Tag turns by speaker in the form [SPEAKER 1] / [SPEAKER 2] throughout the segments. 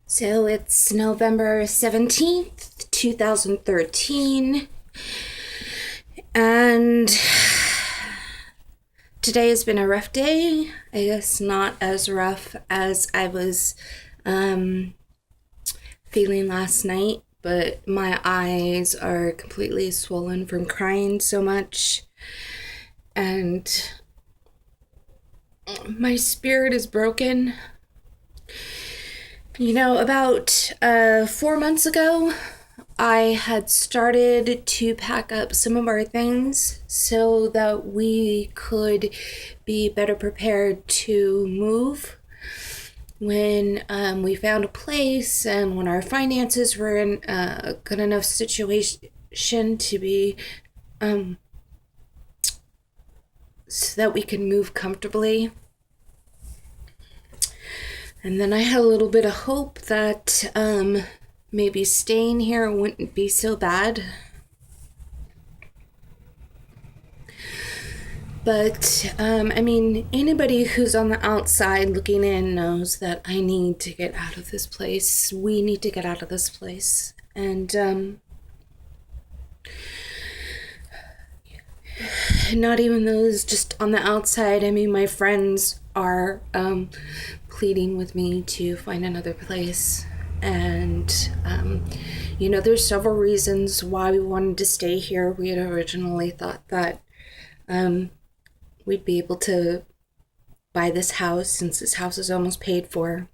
[SPEAKER 1] So it's November 17th, 2013, and today has been a rough day. I guess not as rough as I was feeling last night, but my eyes are completely swollen from crying so much, and my spirit is broken. You know, about 4 months ago, I had started to pack up some of our things so that we could be better prepared to move when we found a place and when our finances were in a good enough situation to be so that we can move comfortably. And then I had a little bit of hope that maybe staying here wouldn't be so bad. But, anybody who's on the outside looking in knows that I need to get out of this place. We need to get out of this place. And not even those just on the outside. My friends are pleading with me to find another place. And, there's several reasons why we wanted to stay here. We had originally thought that we'd be able to buy this house since this house is almost paid for.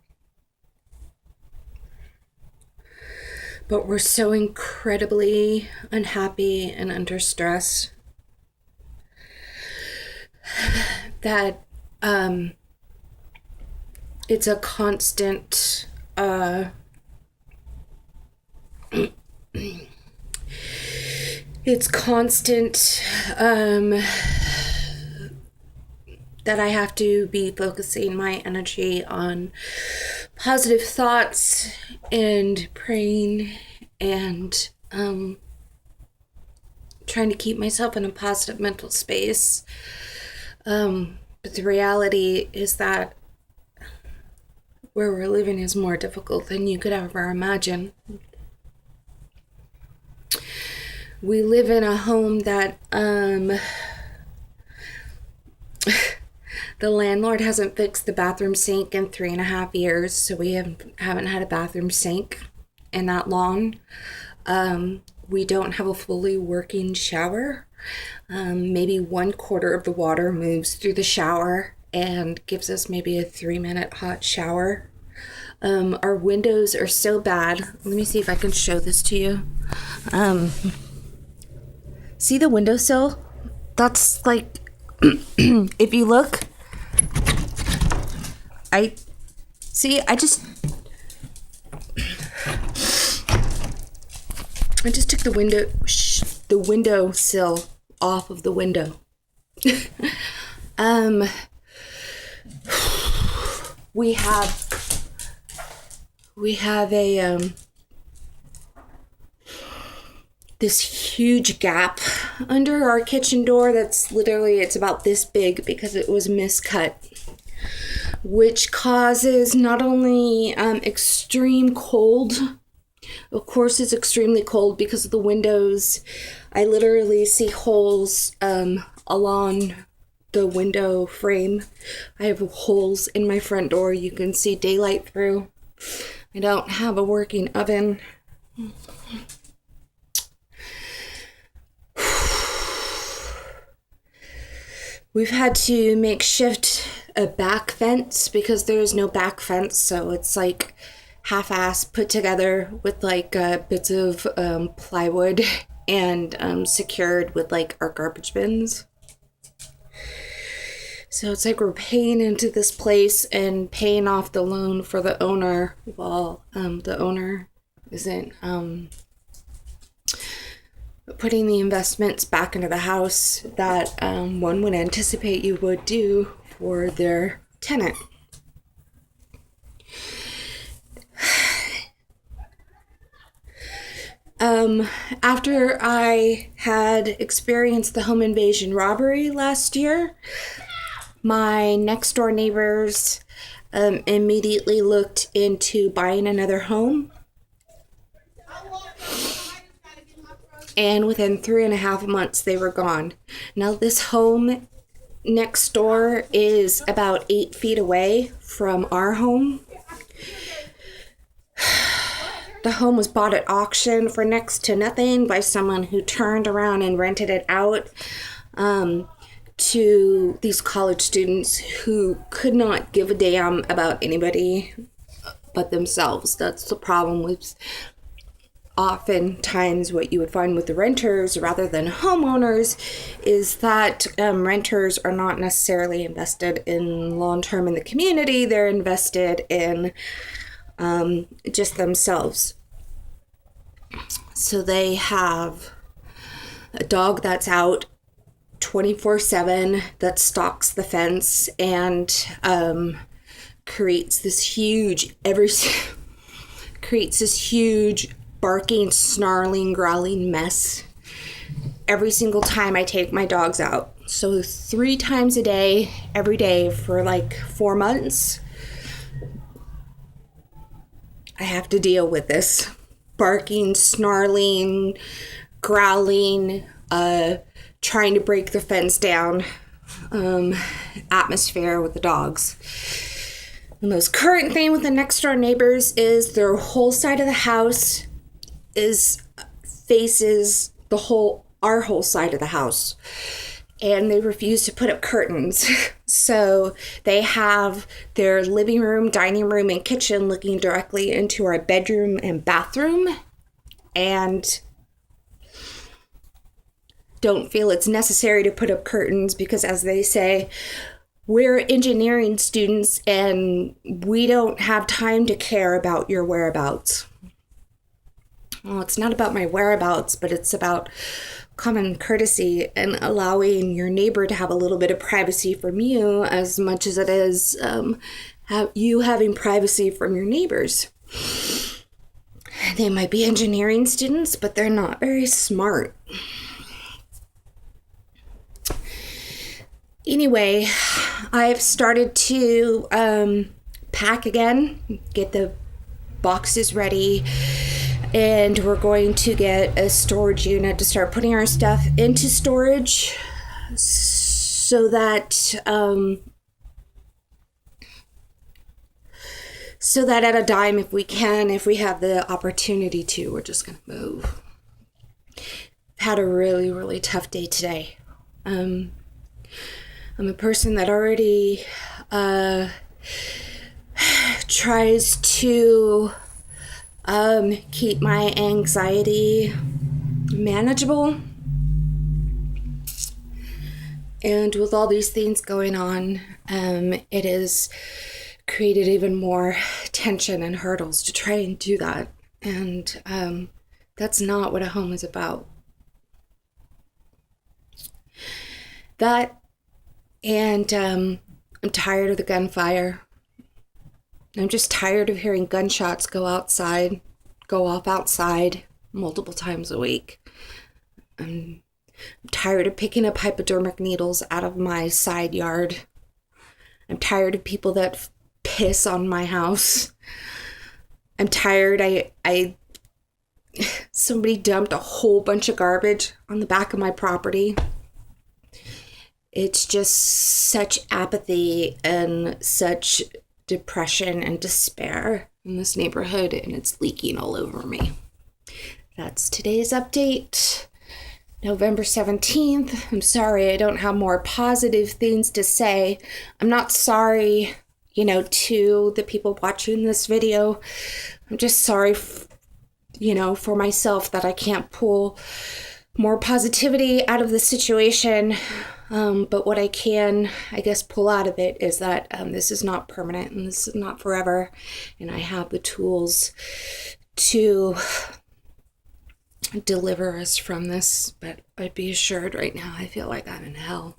[SPEAKER 1] But we're so incredibly unhappy and under stress that it's a constant that I have to be focusing my energy on positive thoughts and praying and trying to keep myself in a positive mental space. But the reality is that where we're living is more difficult than you could ever imagine. We live in a home that the landlord hasn't fixed the bathroom sink in 3.5 years, so we haven't had a bathroom sink in that long. We don't have a fully working shower. Maybe 1/4 of the water moves through the shower and gives us maybe a 3-minute hot shower. Our windows are so bad. Let me see if I can show this to you. See the windowsill? That's like, if you look, I just took the windowsill off of the window. We have a this huge gap under our kitchen door that's literally, it's about this big because it was miscut, which causes not only extreme cold. Of course, it's extremely cold because of the windows. I literally see holes along the window frame. I have holes in my front door you can see daylight through. I don't have a working oven. We've had to makeshift a back fence because there is no back fence, so it's like half-ass put together with like bits of plywood and secured with like our garbage bins. So it's like we're paying into this place and paying off the loan for the owner while the owner isn't putting the investments back into the house that one would anticipate you would do for their tenant. After I had experienced the home invasion robbery last year, my next door neighbors immediately looked into buying another home. And within 3.5 months, they were gone. Now, this home next door is about 8 feet away from our home. The home was bought at auction for next to nothing by someone who turned around and rented it out to these college students who could not give a damn about anybody but themselves. That's the problem with oftentimes what you would find with the renters rather than homeowners, is that renters are not necessarily invested in long-term in the community. They're invested in just themselves. So they have a dog that's out 24/7 that stalks the fence and creates this huge barking, snarling, growling mess every single time I take my dogs out. So 3 times a day, every day for like 4 months, I have to deal with this barking, snarling, growling, trying to break the fence down atmosphere with the dogs. The most current thing with the next door neighbors is their whole side of the house faces our whole side of the house, and they refuse to put up curtains. So they have their living room, dining room, and kitchen looking directly into our bedroom and bathroom, and don't feel it's necessary to put up curtains because, as they say, we're engineering students and we don't have time to care about your whereabouts. Well, it's not about my whereabouts, but it's about common courtesy and allowing your neighbor to have a little bit of privacy from you as much as it is you having privacy from your neighbors. They might be engineering students, but they're not very smart. Anyway, I've started to pack again, get the boxes ready, and we're going to get a storage unit to start putting our stuff into storage so that at a dime, if we have the opportunity to, we're just going to move. Had a really, really tough day today. I'm a person that already tries to keep my anxiety manageable. And with all these things going on, it has created even more tension and hurdles to try and do that. And that's not what a home is about. That, and I'm tired of the gunfire. I'm just tired of hearing gunshots go off outside multiple times a week. I'm tired of picking up hypodermic needles out of my side yard. I'm tired of people that piss on my house. I'm tired. Somebody dumped a whole bunch of garbage on the back of my property. It's just such apathy and such depression and despair in this neighborhood, and it's leaking all over me. That's today's update, November 17th. I'm sorry I don't have more positive things to say. I'm not sorry, to the people watching this video. I'm just sorry, for myself that I can't pull more positivity out of the situation. But what I can, I guess, pull out of it is that this is not permanent and this is not forever. And I have the tools to deliver us from this. But I'd be assured right now, I feel like I'm in hell.